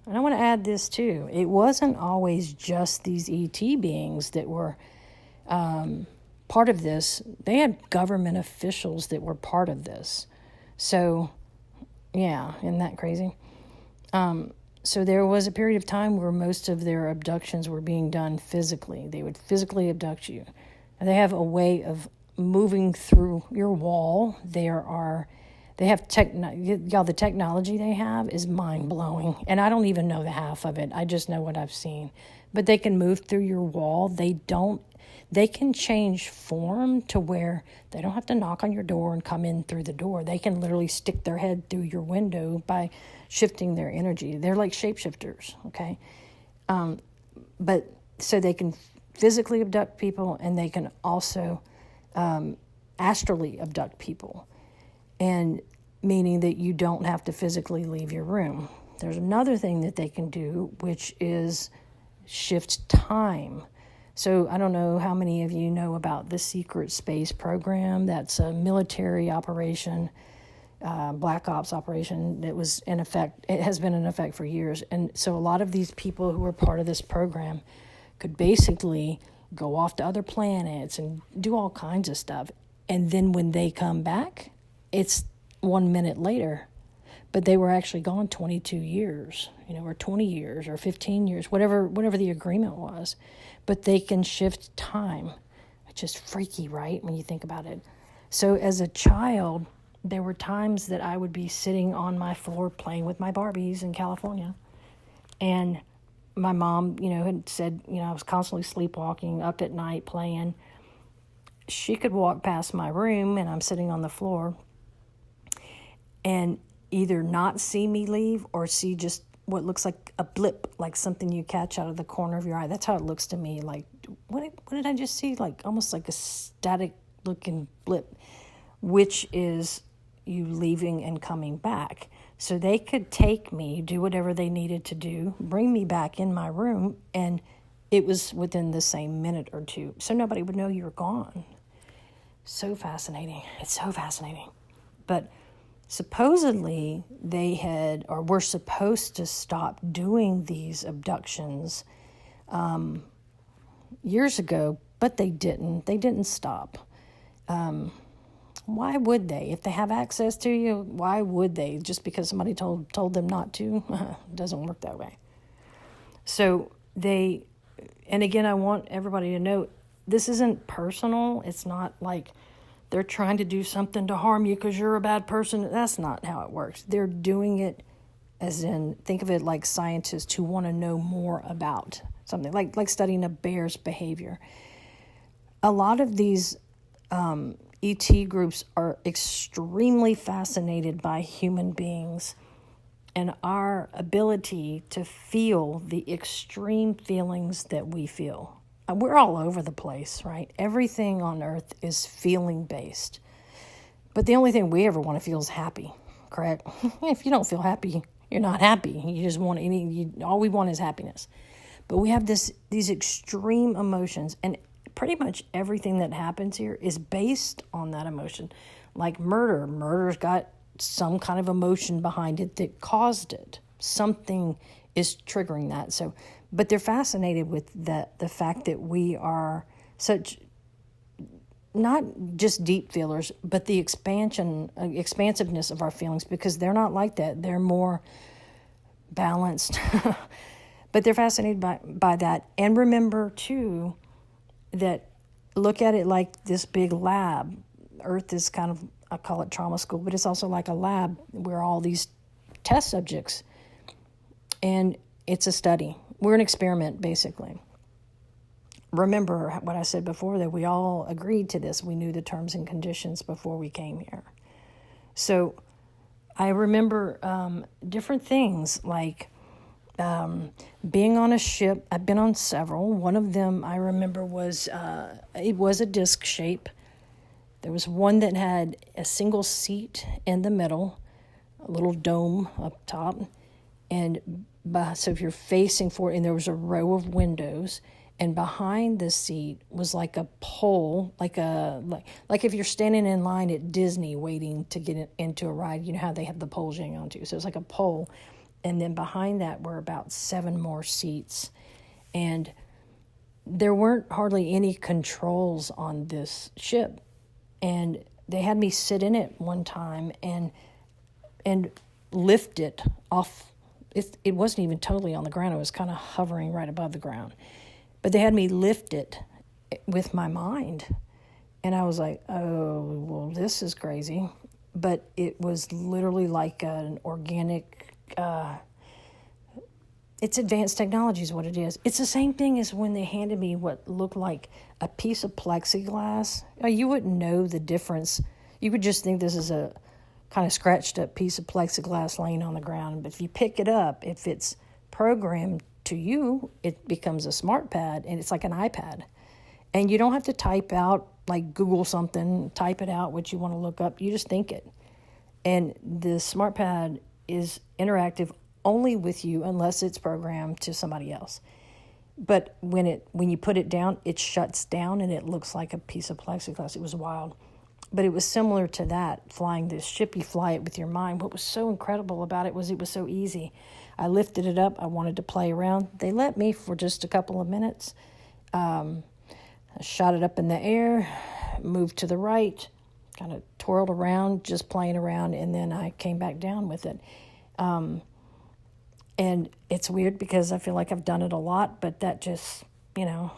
And I want to add this too. It wasn't always just these ET beings that were part of this. They had government officials that were part of this. So, yeah, isn't that crazy? So there was a period of time where most of their abductions were being done physically. They would physically abduct you. And they have a way of moving through your wall. They have the technology they have is mind-blowing. And I don't even know the half of it. I just know what I've seen. But they can move through your wall. They can change form to where they don't have to knock on your door and come in through the door. They can literally stick their head through your window by shifting their energy. They're like shapeshifters, okay? But so they can physically abduct people, and they can also astrally abduct people, and meaning that you don't have to physically leave your room. There's another thing that they can do, which is shift time. So I don't know how many of you know about the Secret Space Program. That's a military operation, Black Ops operation that was in effect. It has been in effect for years. And so a lot of these people who were part of this program could basically go off to other planets and do all kinds of stuff. And then when they come back, it's 1 minute later. But they were actually gone 22 years, or 20 years or 15 years, whatever the agreement was. But they can shift time, which is freaky, right, when you think about it. So as a child, there were times that I would be sitting on my floor playing with my Barbies in California. And my mom, had said, I was constantly sleepwalking, up at night playing. She could walk past my room and I'm sitting on the floor and either not see me leave or see just what looks like a blip, like something you catch out of the corner of your eye. That's how it looks to me. Like, what did I just see? Like almost like a static looking blip, which is you leaving and coming back. So they could take me, do whatever they needed to do, bring me back in my room, and it was within the same minute or two. So nobody would know you're gone. So fascinating. It's so fascinating. But supposedly they were supposed to stop doing these abductions years ago, but they didn't. They didn't stop. Why would they? If they have access to you, why would they? Just because somebody told them not to? It doesn't work that way. So and again, I want everybody to know, this isn't personal. It's not like they're trying to do something to harm you because you're a bad person. That's not how it works. They're doing it as in, think of it like scientists who want to know more about something, like studying a bear's behavior. A lot of these ET groups are extremely fascinated by human beings and our ability to feel the extreme feelings that we feel. We're all over the place, right? Everything on earth is feeling based. But the only thing we ever want to feel is happy, correct? If you don't feel happy, you're not happy. You just want all we want is happiness. But we have these extreme emotions, and pretty much everything that happens here is based on that emotion. Like murder. Murder's got some kind of emotion behind it that caused it. Something is triggering that. So, but they're fascinated with the fact that we are such, not just deep feelers, but the expansiveness of our feelings, because they're not like that. They're more balanced. But they're fascinated by that. And remember, too, that look at it like this big lab. Earth is kind of, I call it trauma school, but it's also like a lab where all these test subjects. And it's a study. We're an experiment, basically. Remember what I said before, that we all agreed to this. We knew the terms and conditions before we came here. So I remember different things like being on a ship. I've been on several. One of them I remember was, it was a disc shape. There was one that had a single seat in the middle, a little dome up top. And so if you're facing forward, and there was a row of windows, and behind the seat was like a pole, like if you're standing in line at Disney waiting to get into a ride, you know how they have the poles you hang on to. So it's like a pole. and then behind that were about 7 more seats. And there weren't hardly any controls on this ship. And they had me sit in it one time and lift it off. It wasn't even totally on the ground. It was kind of hovering right above the ground. But they had me lift it with my mind. And I was like, oh, well, this is crazy. But it was literally like an organic, it's advanced technology is what it is. It's the same thing as when they handed me what looked like a piece of plexiglass. You wouldn't know the difference. You would just think this is a kind of scratched up piece of plexiglass laying on the ground. But if you pick it up, if it's programmed to you, it becomes a smart pad, and it's like an iPad. And you don't have to type out, like Google something, type it out, what you want to look up. You just think it. And the smart pad is interactive only with you unless it's programmed to somebody else. But when you put it down, it shuts down and it looks like a piece of plexiglass. It was wild. But it was similar to that, flying this ship. You fly it with your mind. What was so incredible about it was so easy. I lifted it up. I wanted to play around. They let me for just a couple of minutes. I shot it up in the air, moved to the right, kind of twirled around, just playing around, and then I came back down with it. And it's weird because I feel like I've done it a lot, but that just, I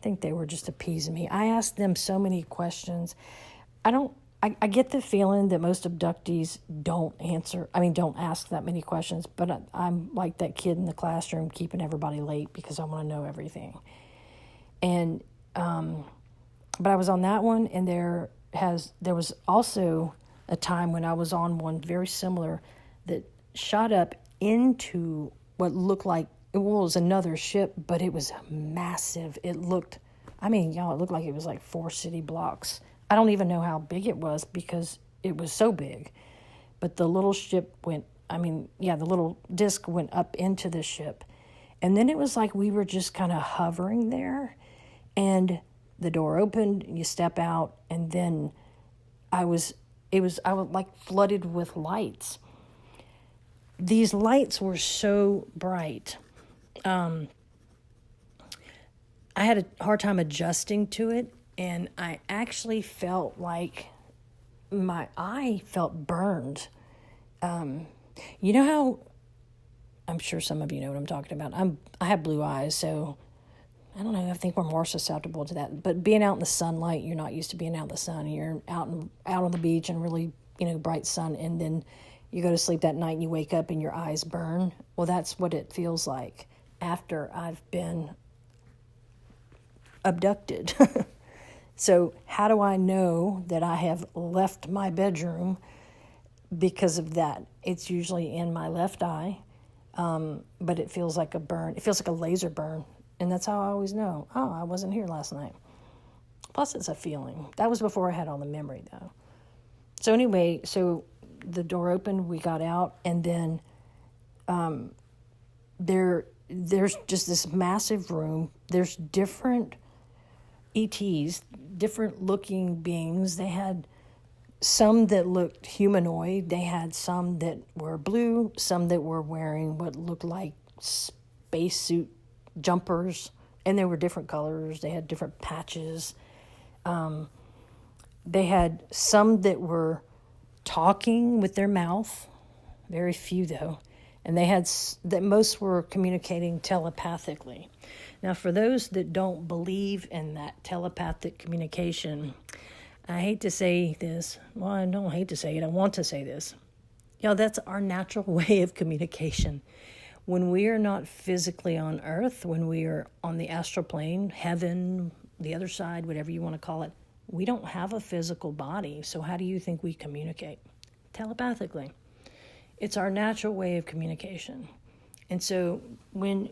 think they were just appeasing me. I asked them so many questions. I get the feeling that most abductees don't ask that many questions, but I'm like that kid in the classroom keeping everybody late because I want to know everything. And, but I was on that one, and there was also a time when I was on one very similar that shot up into what looked like, it was another ship, but it was massive. It looked like it was like 4 city blocks. I don't even know how big it was because it was so big. But the little ship the little disc went up into the ship. And then it was like we were just kind of hovering there. And the door opened, you step out, and then I was like flooded with lights. These lights were so bright. I had a hard time adjusting to it, and I actually felt like my eye felt burned. You know how, I'm sure some of you know what I'm talking about. I have blue eyes, so I don't know, I think we're more susceptible to that. But being out in the sunlight, you're not used to being out in the sun. You're out on the beach in really, bright sun, and then you go to sleep that night and you wake up and your eyes burn. Well, that's what it feels like after I've been abducted. So how do I know that I have left my bedroom because of that? It's usually in my left eye, but it feels like a burn. It feels like a laser burn, and that's how I always know, I wasn't here last night. Plus, it's a feeling. That was before I had all the memory, though. So anyway, the door opened, we got out, and then there's just this massive room. There's different ETs, different looking beings. They had some that looked humanoid. They had some that were blue, some that were wearing what looked like spacesuit jumpers, and they were different colors. They had different patches. They had some that were talking with their mouth, very few though, and they had that most were communicating telepathically. Now, for those that don't believe in that telepathic communication, I hate to say this. Well, I don't hate to say it. I want to say this. That's our natural way of communication. When we are not physically on Earth, when we are on the astral plane, heaven, the other side, whatever you want to call it, we don't have a physical body. So how do you think we communicate? Telepathically. It's our natural way of communication. And so when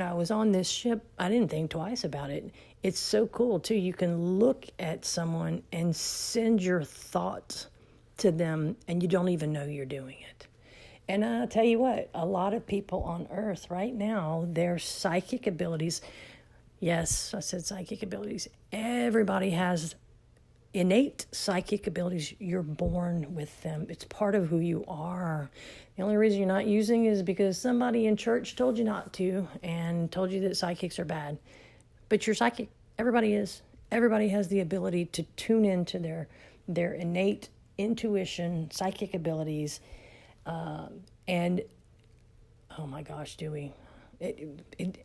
I was on this ship, I didn't think twice about it. It's so cool, too. You can look at someone and send your thoughts to them, and you don't even know you're doing it. And I'll tell you what, a lot of people on Earth right now, their psychic abilities, yes, I said psychic abilities, everybody has innate psychic abilities, you're born with them. It's part of who you are. The only reason you're not using is because somebody in church told you not to and told you that psychics are bad. But you're psychic. Everybody is. Everybody has the ability to tune into their innate intuition, psychic abilities. And, oh my gosh, do we?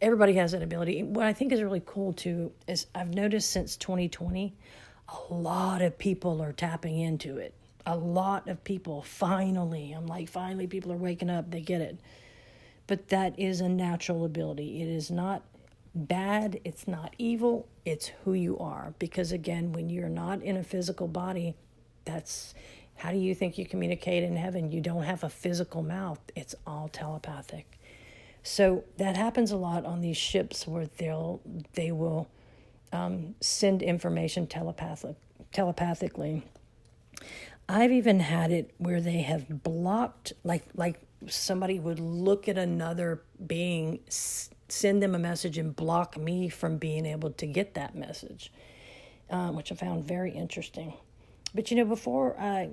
Everybody has that ability. What I think is really cool, too, is I've noticed since 2020, a lot of people are tapping into it. A lot of people, finally. I'm like, finally, people are waking up. They get it. But that is a natural ability. It is not bad. It's not evil. It's who you are. Because, again, when you're not in a physical body, that's... How do you think you communicate in heaven? You don't have a physical mouth. It's all telepathic. So that happens a lot on these ships where they will send information telepathically. I've even had it where they have blocked, like somebody would look at another being, send them a message and block me from being able to get that message, which I found very interesting. But, before I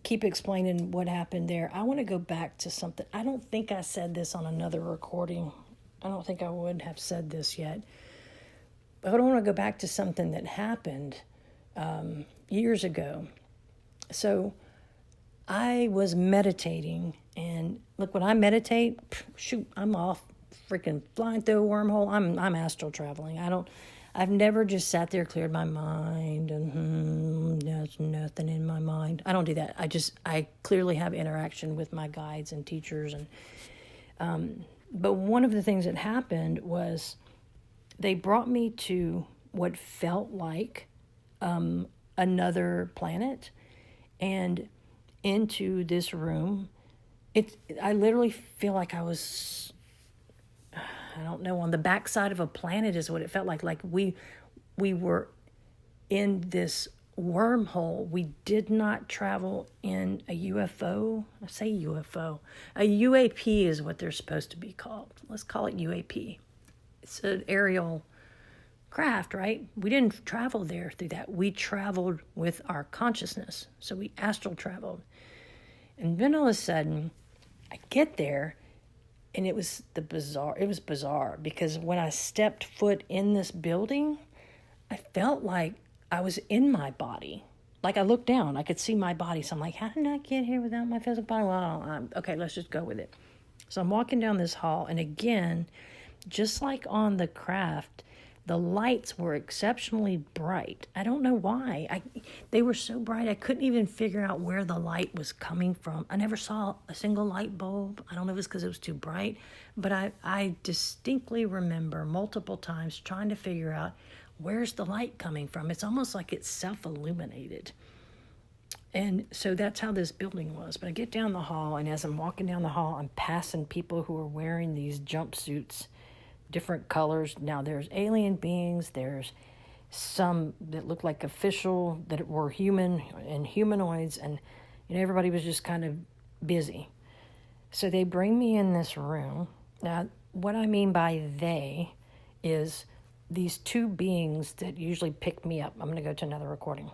keep explaining what happened there, I want to go back to something. I don't think I said this on another recording. I don't think I would have said this yet. But I want to go back to something that happened years ago. So I was meditating, and look, when I meditate, shoot, I'm off freaking flying through a wormhole. I'm astral traveling. I've never just sat there, cleared my mind, and there's nothing in my mind. I don't do that. I clearly have interaction with my guides and teachers. But one of the things that happened was they brought me to what felt like another planet and into this room. I literally feel like I was... I don't know, on the backside of a planet is what it felt like. Like we were in this wormhole. We did not travel in a UFO. I say UFO. A UAP is what they're supposed to be called. Let's call it UAP. It's an aerial craft, right? We didn't travel there through that. We traveled with our consciousness. So we astral traveled. And then all of a sudden, I get there, and it was bizarre because when I stepped foot in this building, I felt like I was in my body. Like I looked down, I could see my body. So I'm like, how did I get here without my physical body? Well, okay, let's just go with it. So I'm walking down this hall, and again, just like on the craft, the lights were exceptionally bright. I don't know why. They were so bright, I couldn't even figure out where the light was coming from. I never saw a single light bulb. I don't know if it's because it was too bright, but I distinctly remember multiple times trying to figure out where's the light coming from. It's almost like it's self-illuminated. And so that's how this building was. But I get down the hall, and as I'm walking down the hall, I'm passing people who are wearing these jumpsuits, different colors. Now there's alien beings, there's some that look like official, that were human and humanoids, and everybody was just kind of busy. So they bring me in this room. Now what I mean by they is these two beings that usually pick me up. I'm going to go to another recording.